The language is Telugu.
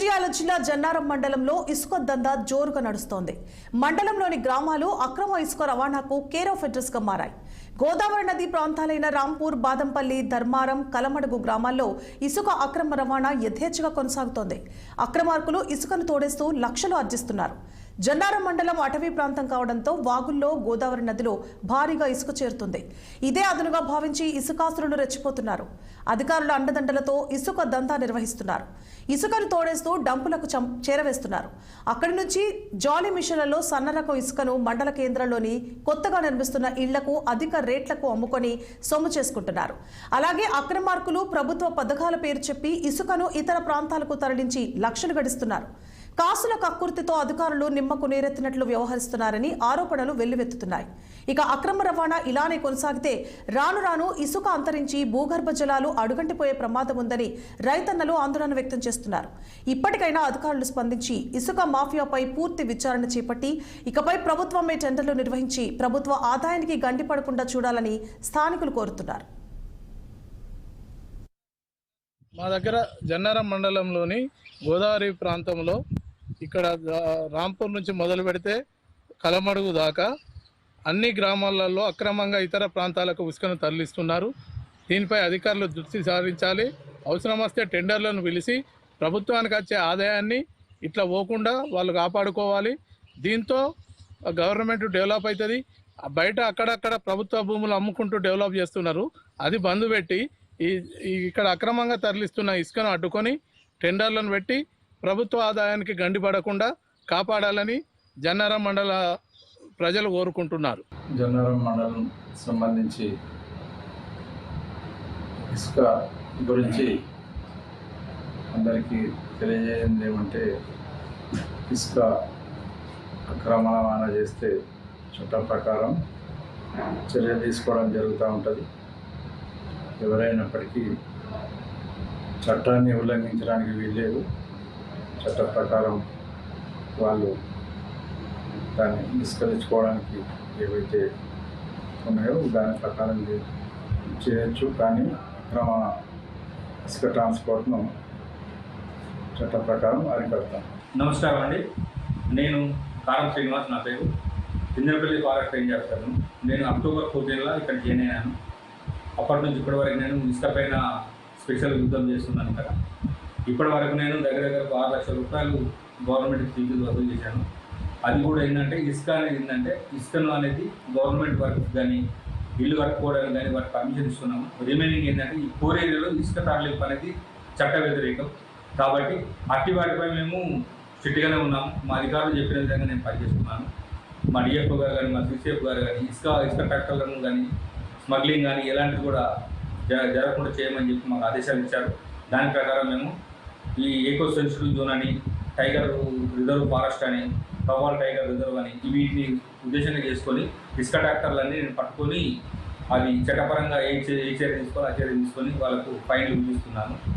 మంచిర్యాల జిల్లా జన్నారం మండలంలో ఇసుక దందా జోరుగా నడుస్తోంది. మండలంలోని గ్రామాలు అక్రమ ఇసుక రవాణాకు కేర్ ఆఫ్ అడ్రస్ గా మారాయి. గోదావరి నది ప్రాంతాలైన రాంపూర్, బాదంపల్లి, ధర్మారం, కలమడుగు గ్రామాల్లో ఇసుక అక్రమ రవాణా యథేచ్ఛగా కొనసాగుతోంది. అక్రమార్కులు ఇసుకను తోడేస్తూ లక్షలు ఆర్జిస్తున్నారు. జన్నారం మండలం అటవీ ప్రాంతం కావడంతో వాగుల్లో గోదావరి నదిలో భారీగా ఇసుక చేరుతుంది. ఇదే అదునుగా భావించి ఇసుకాసురులు రెచ్చిపోతున్నారు. అధికారుల అండదండలతో ఇసుక దందా నిర్వహిస్తున్నారు. ఇసుకను తోడేస్తూ డంపులకు చేరవేస్తున్నారు. అక్కడి నుంచి జాలీ మిషన్లలో సన్నరకం ఇసుకను మండల కేంద్రంలోని కొత్తగా నిర్మిస్తున్న ఇళ్లకు అధిక రేట్లకు అమ్ముకొని సొమ్ము చేసుకుంటున్నారు. అలాగే అక్రమార్కులు ప్రభుత్వ పథకాల పేరు చెప్పి ఇసుకను ఇతర ప్రాంతాలకు తరలించి లక్షలు గడిస్తున్నారు. కాసుల కక్కుర్తితో అధికారులు నిమ్మకు నీరెత్తినట్లు వ్యవహరిస్తున్నారని ఆరోపణలు వెల్లువెత్తుతున్నాయి. ఇక అక్రమ రవాణా ఇలానే కొనసాగితే రాను రాను ఇసుక అంతరించి భూగర్భ జలాలు అడుగంటిపోయే ప్రమాదం ఉందని రైతన్నలు ఆందోళన వ్యక్తం చేస్తున్నారు. ఇప్పటికైనా అధికారులు స్పందించి ఇసుక మాఫియాపై పూర్తి విచారణ చేపట్టి ఇకపై ప్రభుత్వమే టెండర్లు నిర్వహించి ప్రభుత్వ ఆదాయానికి గండిపడకుండా చూడాలని స్థానికులు కోరుతున్నారు. మా దగ్గర జన్నారం మండలంలోని గోదావరి ప్రాంతంలో ఇక్కడ రాంపూర్ నుంచి మొదలు పెడితే కలమడుగు దాకా అన్ని గ్రామాలలో అక్రమంగా ఇతర ప్రాంతాలకు ఇసుకను తరలిస్తున్నారు. దీనిపై అధికారులు దృష్టి సారించాలి. అవసరం వస్తే టెండర్లను పిలిచి ప్రభుత్వానికి వచ్చే ఆదాయాన్ని ఇట్లా పోకుండా వాళ్ళు కాపాడుకోవాలి. దీంతో గవర్నమెంట్ డెవలప్ అవుతుంది. బయట అక్కడక్కడ ప్రభుత్వ భూములు అమ్ముకుంటూ డెవలప్ చేస్తున్నారు. అది బంద్ పెట్టి ఇక్కడ అక్రమంగా తరలిస్తున్న ఇసుకను అడ్డుకొని టెండర్లను పెట్టి ప్రభుత్వ ఆదాయానికి గండిపడకుండా కాపాడాలని జన్నారం మండల ప్రజలు కోరుకుంటున్నారు. జన్నారం మండలం సంబంధించి ఇసుక గురించి అందరికీ తెలియజేయండి ఏమంటే, ఇసుక అక్రమ రవాణా చేస్తే చట్టం ప్రకారం చర్య తీసుకోవడం జరుగుతూ ఉంటుంది. ఎవరైనప్పటికీ చట్టాన్ని ఉల్లంఘించడానికి వీల్లేదు. చట్ట ప్రకారం వాళ్ళు దాన్ని నిష్కరించుకోవడానికి ఏవైతే ఉన్నాయో దాని ప్రకారం చేయొచ్చు. కానీ అక్రమ ఇసుక ట్రాన్స్పోర్ట్ను చట్ట ప్రకారం అరికడతాం. నమస్కారం అండి. నేను కారం శ్రీనివాస్, నా పేరు. ఇంద్రపల్లి ఫారెస్ట్ రేంజ్ చేస్తాను. నేను అక్టోబర్ 14 ఇక్కడ జాయిన్ అయ్యాను. అప్పటి నుంచి ఇప్పటి వరకు నేను ఇసుక పైన స్పెషల్ యుద్ధం చేస్తున్నాను. ఇక్కడ ఇప్పటి వరకు నేను దగ్గర 6 లక్షల రూపాయలు గవర్నమెంట్ ఫీజులు వసూలు చేశాను. అది కూడా ఏంటంటే ఇసుక అనేది ఇసుకను అనేది గవర్నమెంట్ వర్క్ కానీ ఇల్లు కట్టుకోవడానికి కానీ వాటికి పర్మిషన్ ఇస్తున్నాము. రిమైనింగ్ ఏంటంటే ఈ 4 ఏరియాలో ఇసుక తరలింపు అనేది చట్ట వ్యతిరేకం. కాబట్టి అట్టి వాటిపై మేము స్ట్రిక్ట్గానే ఉన్నాము. మా అధికారులు చెప్పిన విధంగా నేను పనిచేస్తున్నాను. మా డిఎఫ్ఓ గారు కానీ, మా సిసిఎఫ్ గారు కానీ ఇసుక ట్రాక్టర్లను కానీ, స్మగ్లింగ్ కానీ ఎలాంటివి కూడా జరగకుండా చేయమని చెప్పి మాకు ఆదేశాలు ఇచ్చారు. దాని ప్రకారం మేము ఈ ఏకో సెన్సిటివ్ జోన్ అని, టైగర్ రిజర్వ్ ఫారెస్ట్ అని, పవాల్ టైగర్ రిజర్వ్ అని వీటిని ఉద్దేశంగా చేసుకొని ఇసుక ట్రాక్టర్లన్నీ నేను పట్టుకొని అది చట్టపరంగా ఏ చర్య తీసుకోవాలి ఆ చర్య తీసుకొని వాళ్ళకు ఫైన్లు విధిస్తున్నాను.